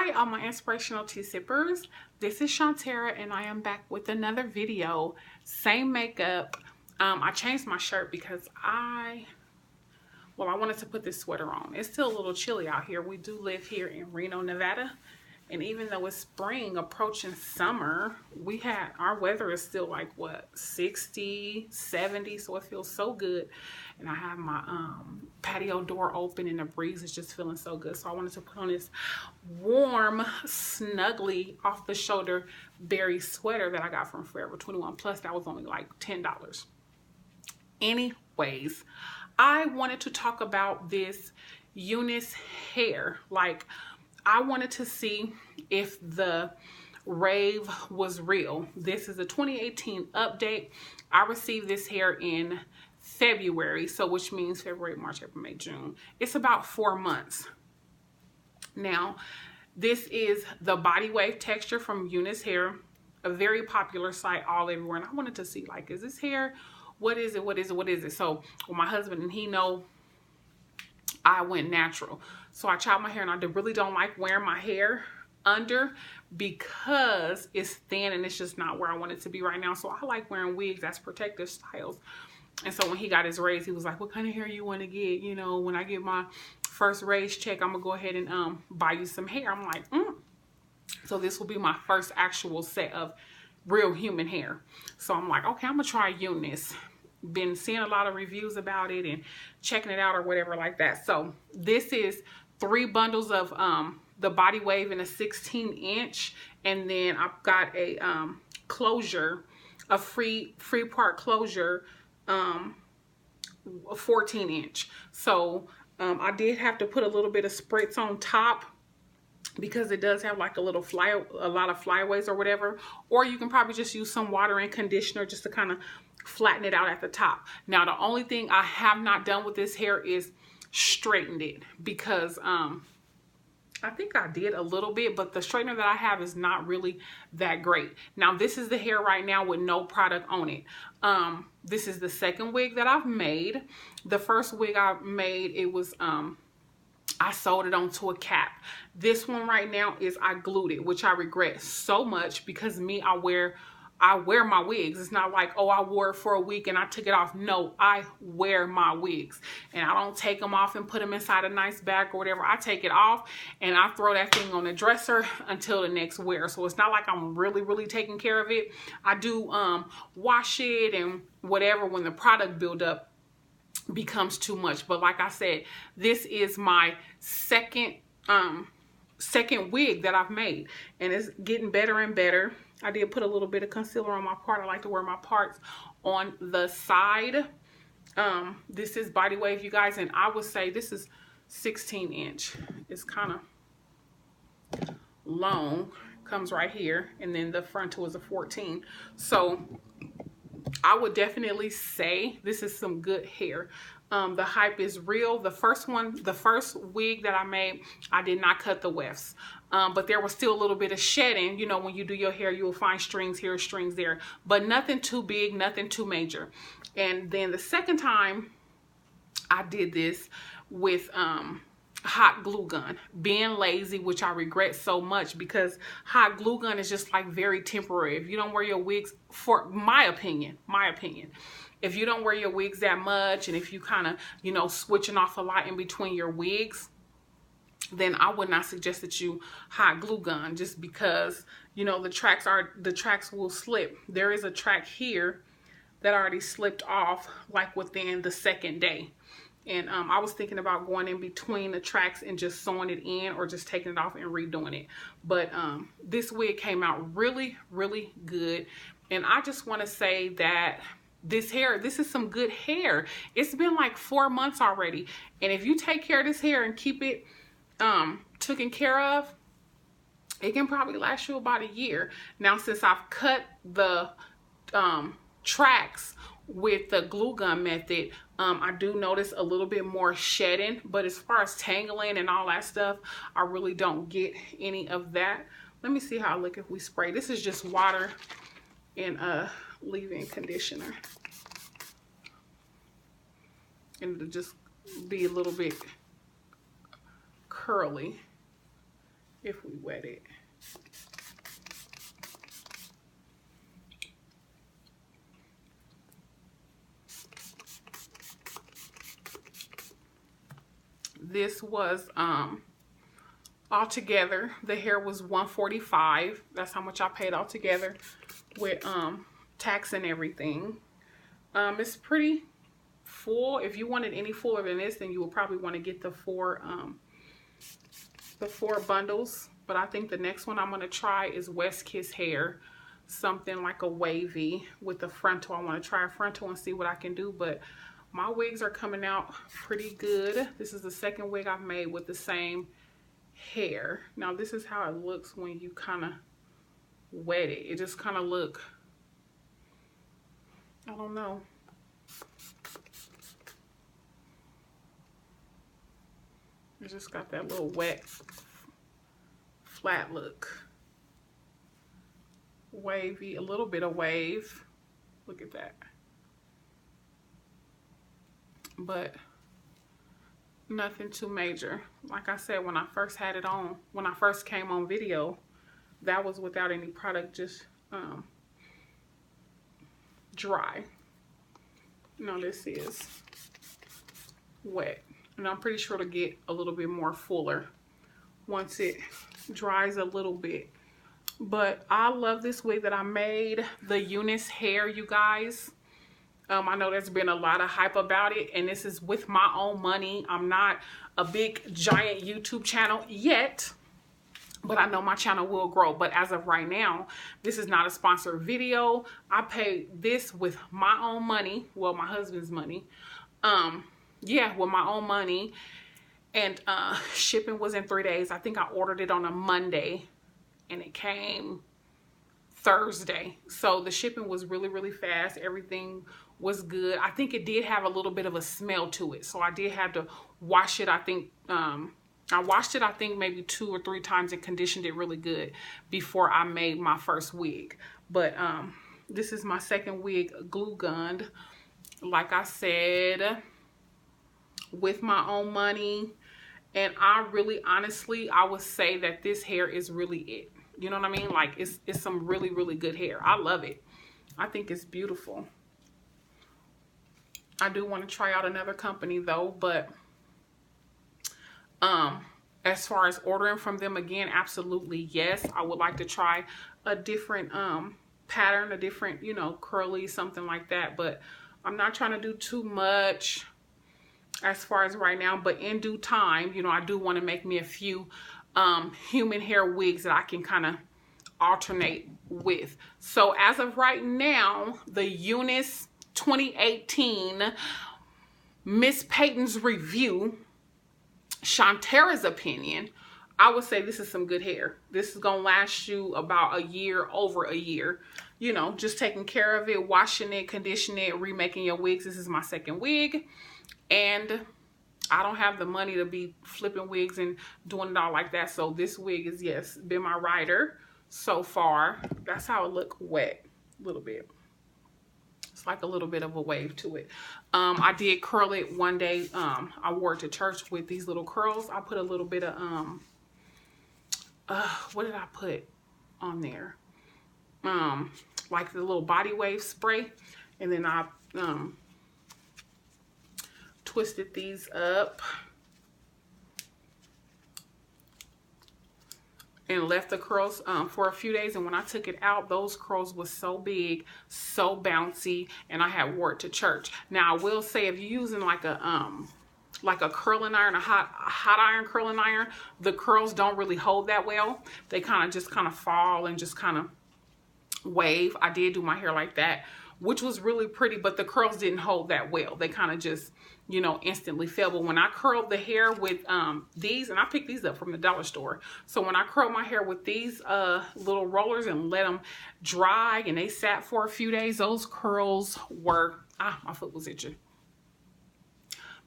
Hi, all my inspirational tea sippers. This is Shantara, and I am back with another video. Same makeup. I changed my shirt because I wanted to put this sweater on. It's still a little chilly out here. We do live here in Reno, Nevada. And even though it's spring approaching summer, our weather is still like what, 60, 70, so it feels so good. And I have my patio door open and the breeze is just feeling so good. So I wanted to put on this warm, snuggly off the shoulder berry sweater that I got from Forever 21 Plus. That was only like $10. Anyways, I wanted to talk about this Unice hair. Like, I wanted to see if the rave was real. This is a 2018 update. I received this hair in February, so which means February, March, April, May, June. It's about 4 months. Now, this is the body wave texture from Unice Hair, a very popular site all everywhere. And I wanted to see, like, is this hair? What is it? What is it? What is it? So, well, my husband and he know I went natural. So I chopped my hair, and I really don't like wearing my hair under because it's thin and it's just not where I want it to be right now. So I like wearing wigs as protective styles. And so when he got his raise, he was like, what kind of hair you want to get? You know, when I get my first raise check, I'm going to go ahead and buy you some hair. I'm like, So this will be my first actual set of real human hair. So I'm like, okay, I'm going to try Unice. Been seeing a lot of reviews about it and checking it out or whatever like that. So this is 3 bundles of the body wave in a 16-inch, and then I've got a closure, a free part closure, a 14-inch. So I did have to put a little bit of spritz on top because it does have like a lot of flyaways or whatever. Or you can probably just use some water and conditioner just to kind of flatten it out at the top. Now, the only thing I have not done with this hair is straightened it, because I think I did a little bit, but the straightener that I have is not really that great. Now, this is the hair right now with no product on it. This is the second wig that I've made. The first wig I made, it was I sewed it onto a cap. This one right now is I glued it, which I regret so much because I wear my wigs. It's not like, oh, I wore it for a week and I took it off. No, I wear my wigs, and I don't take them off and put them inside a nice bag or whatever. I take it off and I throw that thing on the dresser until the next wear. So it's not like I'm really taking care of it. I do wash it and whatever when the product buildup becomes too much. But like I said, this is my second wig that I've made, and it's getting better and better. I did put a little bit of concealer on my part. I like to wear my parts on the side. This is body wave, you guys, and I would say this is 16-inch. It's kind of long, comes right here, and then the frontal is a 14. So I would definitely say this is some good hair. The hype is real. The first wig that I made, I did not cut the wefts. But there was still a little bit of shedding. You know, when you do your hair, you will find strings here, strings there. But nothing too big, nothing too major. And then the second time I did this with hot glue gun, being lazy, which I regret so much, because hot glue gun is just like very temporary. If you don't wear your wigs, for my opinion, if you don't wear your wigs that much, and if you kind of, you know, switching off a lot in between your wigs, then I would not suggest that you hot glue gun, just because, you know, the tracks will slip. There is a track here that already slipped off like within the second day. And I was thinking about going in between the tracks and just sewing it in, or just taking it off and redoing it. But this wig came out really good. And I just want to say that this is some good hair. It's been like 4 months already. And if you take care of this hair and keep it taken care of, it can probably last you about a year. Now, since I've cut the tracks with the glue gun method, I do notice a little bit more shedding, but as far as tangling and all that stuff, I really don't get any of that. Let me see how I look if we spray. This is just water and leave-in conditioner, and it'll just be a little bit curly if we wet it. This was altogether, the hair was $145. That's how much I paid altogether with tax and everything. It's pretty full. If you wanted any fuller than this, then you would probably want to get the four bundles. But I think the next one I'm going to try is West Kiss hair, something like a wavy with a frontal. I want to try a frontal and see what I can do, but my wigs are coming out pretty good. This is the second wig I've made with the same hair. Now this is how it looks when you kind of wet it. It just kind of look, I don't know. It just got that little wet, flat look. Wavy, a little bit of wave. Look at that. But nothing too major. Like I said, when I first had it on, when I first came on video, that was without any product, just dry. Now this is wet, and I'm pretty sure to get a little bit more fuller once it dries a little bit. But I love this wig that I made, the Unice hair, you guys. I know there's been a lot of hype about it, and this is with my own money. I'm not a big giant YouTube channel yet, but I know my channel will grow. But as of right now, this is not a sponsored video. I paid this with my own money. Well, my husband's money. Yeah, with my own money. And shipping was in 3 days. I think I ordered it on a Monday and it came Thursday. So the shipping was really, really fast. Everything was good. I think it did have a little bit of a smell to it. So I did have to wash it. I think I washed it, I think maybe 2 or 3 times and conditioned it really good before I made my first wig. But this is my second wig, glue gunned. Like I said, with my own money. And I really, honestly, I would say that this hair is really it. You know what I mean? Like, it's some really, really good hair. I love it. I think it's beautiful. I do want to try out another company though, but as far as ordering from them again, absolutely yes. I would like to try a different pattern, a different, you know, curly, something like that. But I'm not trying to do too much as far as right now. But in due time, you know, I do want to make me a few human hair wigs that I can kind of alternate with. So as of right now, the Unice 2018 Miss Peyton's review, Shantara's opinion, I would say this is some good hair. This is gonna last you about a year, over a year. You know, just taking care of it, washing it, conditioning it, remaking your wigs. This is my second wig, and I don't have the money to be flipping wigs and doing it all like that. So this wig is, yes, been my rider so far. That's how it look wet, a little bit. It's like a little bit of a wave to it. I did curl it one day. I wore it to church with these little curls. I put a little bit of, what did I put on there? Like the little body wave spray. And then I twisted these up and left the curls for a few days. And when I took it out, those curls was so big, so bouncy, and I had wore it to church. Now I will say, if you're using like a curling iron, a hot iron curling iron, the curls don't really hold that well. They kind of fall and just kind of wave. I did do my hair like that, which was really pretty, but the curls didn't hold that well. They kind of just, you know, instantly fell. But when I curled the hair with these, and I picked these up from the dollar store. So when I curled my hair with these little rollers and let them dry and they sat for a few days, those curls were, my foot was itching.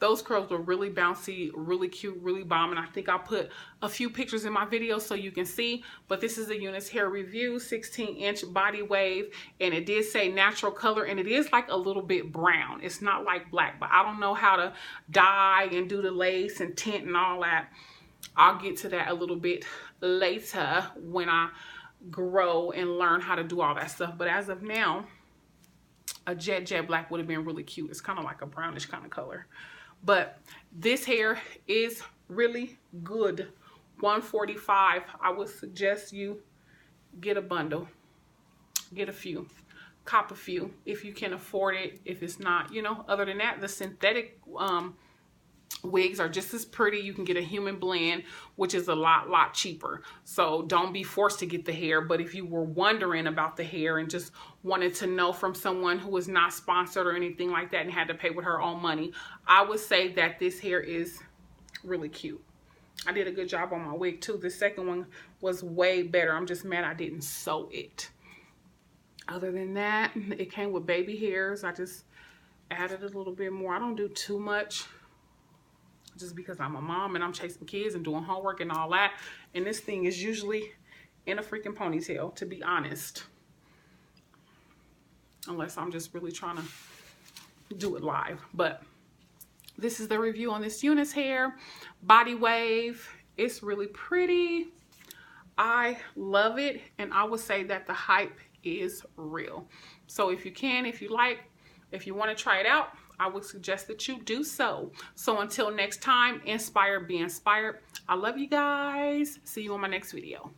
Those curls were really bouncy, really cute, really bomb. And I think I'll put a few pictures in my video so you can see. But this is a Unice hair review, 16-inch body wave. And it did say natural color. And it is like a little bit brown. It's not like black. But I don't know how to dye and do the lace and tint and all that. I'll get to that a little bit later when I grow and learn how to do all that stuff. But as of now, a jet black would have been really cute. It's kind of like a brownish kind of color. But this hair is really good. $145. I would suggest you get a bundle. Get a few. Cop a few if you can afford it. If it's not, you know, other than that, the synthetic wigs are just as pretty. You can get a human blend, which is a lot cheaper. So don't be forced to get the hair. But if you were wondering about the hair and just wanted to know from someone who was not sponsored or anything like that and had to pay with her own money, I would say that this hair is really cute. I did a good job on my wig too. The second one was way better. I'm just mad I didn't sew it. Other than that, it came with baby hairs. I just added a little bit more. I don't do too much just because I'm a mom and I'm chasing kids and doing homework and all that. And this thing is usually in a freaking ponytail, to be honest. Unless I'm just really trying to do it live. But this is the review on this Unice hair. Body wave. It's really pretty. I love it. And I would say that the hype is real. So if you can, if you like, if you want to try it out, I would suggest that you do so. So until next time, inspire, be inspired. I love you guys. See you on my next video.